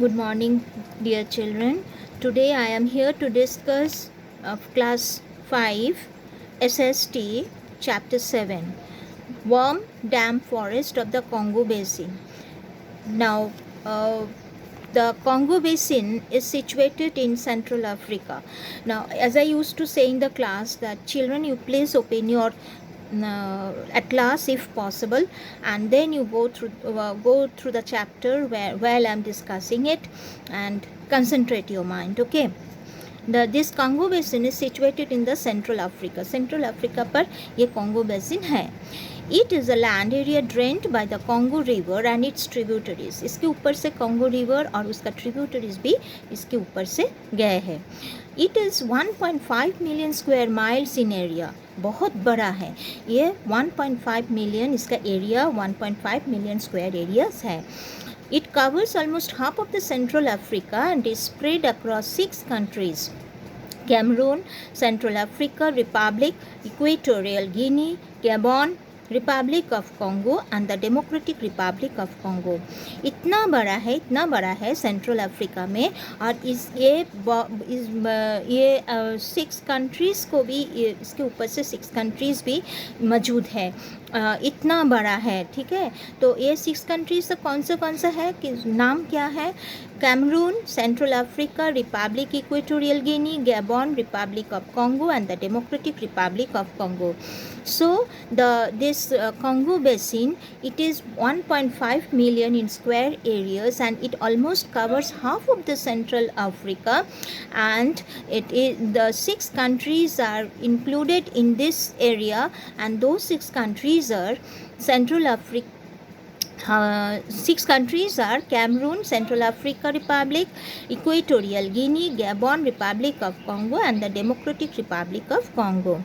Good morning, dear children. Today I am here to discuss class 5 SST chapter 7 Warm Dam Forest of the Congo Basin. Now, uh, the Congo Basin is situated in Central Africa. Now, as I used to say in the class, that children, you please open your atlas if possible, and then you go through the chapter while I'm discussing it, and concentrate your mind. Okay. This Congo Basin is situated in the Central Africa. Central Africa पर ये Congo Basin है. It is a land area drained by the Congo River and its tributaries. इसके ऊपर से Congo River और उसका tributaries भी इसके ऊपर से गए हैं. It is 1.5 million square miles in area. बहुत बड़ा है ये. 1.5 million इसका एरिया 1.5 million square areas है. It covers almost half of the Central Africa and is spread across 6 countries: Cameroon, Central Africa Republic, Equatorial Guinea, Gabon, Republic of Congo and the Democratic Republic of Congo. इतना बड़ा है central Africa में. और ये 6 countries को भी, इसके ऊपर से 6 कंट्रीज़ भी मौजूद है. इतना बड़ा है. ठीक है. तो ये 6 कंट्रीज़ कौन सा है कि नाम क्या है? Cameroon, Central Africa Republic, Equatorial Guinea, Gabon, Republic of Congo and the Democratic Republic of Congo. So this Congo Basin, it is 1.5 million in square areas, and it almost covers half of the Central Africa, and the 6 countries are included in this area, and those 6 countries are Central Africa. 6 countries are Cameroon, Central Africa Republic, Equatorial Guinea, Gabon, Republic of Congo and the Democratic Republic of Congo.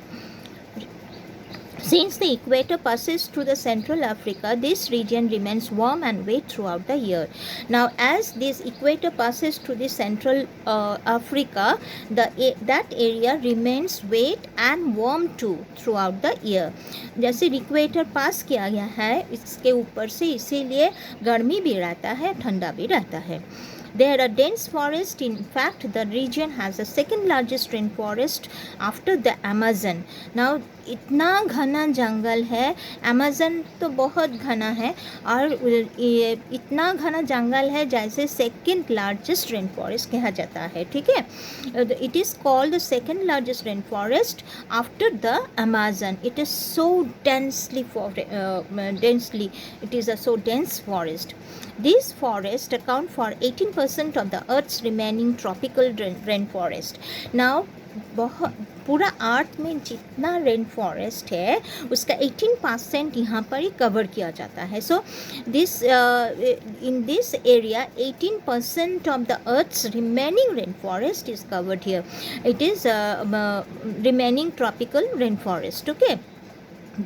Since the equator passes through the Central Africa, this region remains warm and wet throughout the year. Now, as this equator passes through the Central Africa, that area remains wet and warm too throughout the year. जैसे equator पास किया गया है इसके ऊपर से, इसीलिए गर्मी भी रहता है, ठंडा भी रहता है. There are dense forests. In fact, the region has the second largest rainforest after the Amazon. Now, इतना घना जंगल है. अमेज़न तो बहुत घना है, और इतना घना जंगल है जैसे सेकेंड लार्जेस्ट रेन फॉरेस्ट कहा जाता है. ठीक है. It is called the second largest rain forest after the Amazon. It is so densely it is a so dense forest. These forests account for 18% of the Earth's remaining tropical rainforest. Now, पूरा अर्थ में जितना rain forest है उसका 18% यहाँ पर ही cover किया जाता है. सो in this area 18% of the Earth's remaining rainforest is covered here. It is remaining tropical rainforest. Okay.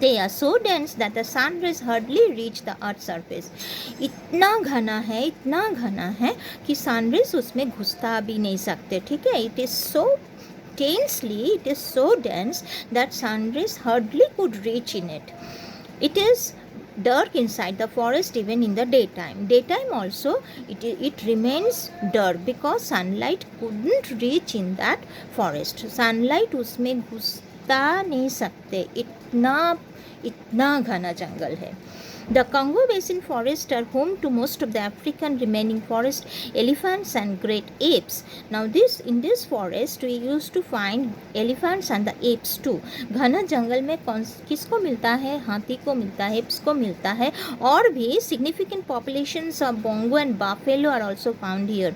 They are so dense that the sun rays hardly reach the earth's surface. इतना घना है कि sun rays उसमें घुसता भी नहीं सकते. ठीक है. It is so dense that sun rays hardly could reach in it. It is dark inside the forest even in the daytime. Daytime also it remains dark because sunlight couldn't reach in that forest. Sunlight उसमें घुसता नहीं सकते. इतना घना जंगल है. The Congo Basin forests are home to most of the African remaining forest elephants and great apes. Now in this forest we used to find elephants and the apes too. घना जंगल में किसको मिलता है? हाथी को मिलता है, apes को मिलता है, और भी significant populations of bongo and buffalo are also found here.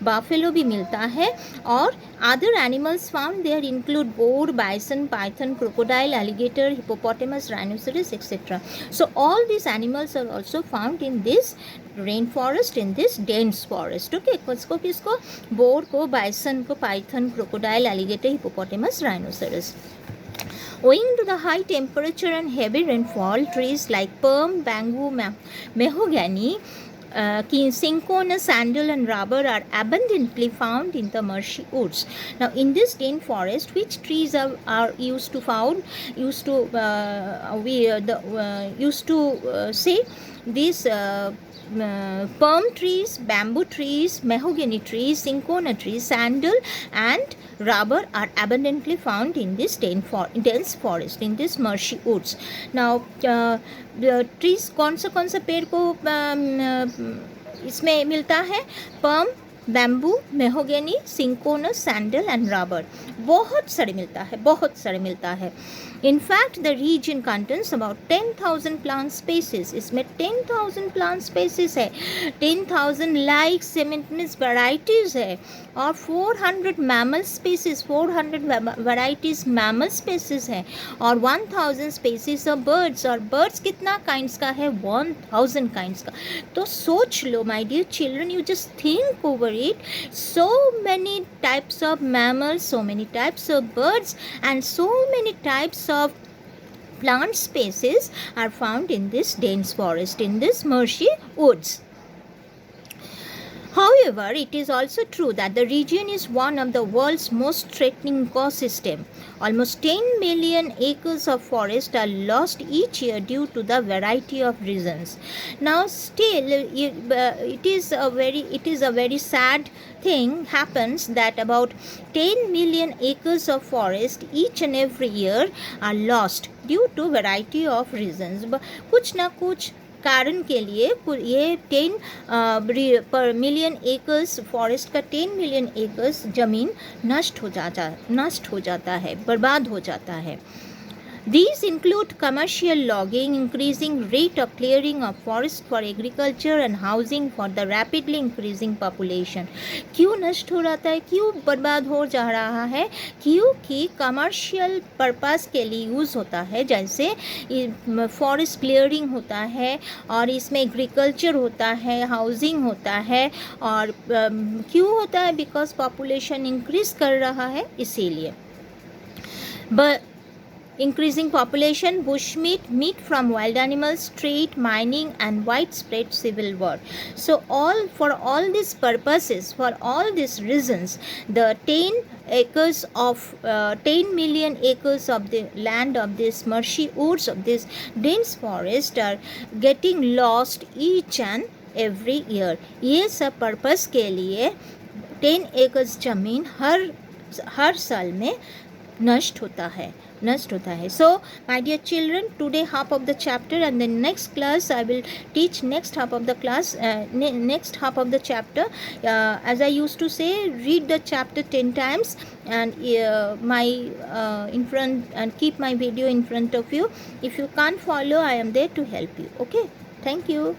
Buffalo भी मिलता है, और other animals found there include boar, bison, python, crocodile, alligator, hippopotamus, rhinoceros, etc. So all these animals are also found in this rainforest, in this dense forest. Okay. किसको? Bore को, bison को, Python, crocodile, alligator, hippopotamus, rhinoceros. Owing to the high temperature and heavy rainfall, trees like palm, bamboo, mahogany, cinchona, sandal and rubber are abundantly found in the marshy woods. Now in this dense forest, which trees are used to found? Used to say these palm trees, bamboo trees, mahogany trees, cinchona trees, sandal and rubber are abundantly found in this dense forest, in this marshy woods. Now trees कौन सा पेड़ को इसमें मिलता है? Palm, bamboo, mahogany, cinchonas, sandal and rubber. बहुत सारे मिलता है. In fact, the region contains about 10,000 plant species. इसमें 10,000 plant species है, 10,000 like means varieties है, और 400 mammal species, 400 varieties mammal species है, और 1,000 species of birds. और birds कितना kinds का है? 1,000 kinds का. तो सोच लो my dear children, you just think over it. So many types of mammals, so many types of birds, and so many types of plant species are found in this dense forest, in this marshy woods. However, it is also true that the region is one of the world's most threatening ecosystem. Almost 10 million acres of forest are lost each year due to the variety of reasons. Now, still, it is a very sad thing happens that about 10 million acres of forest each and every year are lost due to variety of reasons. कुछ ना कुछ कारण के लिए ये 10 पर million acres forest का 10 million acres ज़मीन नष्ट हो जाता है, बर्बाद हो जाता है. These include commercial logging, increasing rate of clearing of forest for agriculture and housing for the rapidly increasing population. क्यों नष्ट हो जाता है, क्यों बर्बाद हो जा रहा है? क्योंकि कमर्शियल पर्पस के लिए यूज़ होता है, जैसे फॉरेस्ट क्लियरिंग होता है और इसमें एग्रीकल्चर होता है, हाउसिंग होता है. और क्यों होता है? बिकॉज पॉपुलेशन इंक्रीज़ कर रहा है, इसीलिए. Increasing population, bushmeat, meat from wild animals, trade, mining and widespread civil war. So for all these purposes, for all these reasons, the 10 million acres of the land of this marshy woods, of this dense forest, are getting lost each and every year. ये सब purpose के लिए 10 acres ज़मीन हर साल में नष्ट होता है. So my dear children, today half of the chapter, and the next class I will teach next half of the class, next half of the chapter. As I used to say, read the chapter 10 times and in front, and keep my video in front of you. If you can't follow, I am there to help you. Okay, thank you.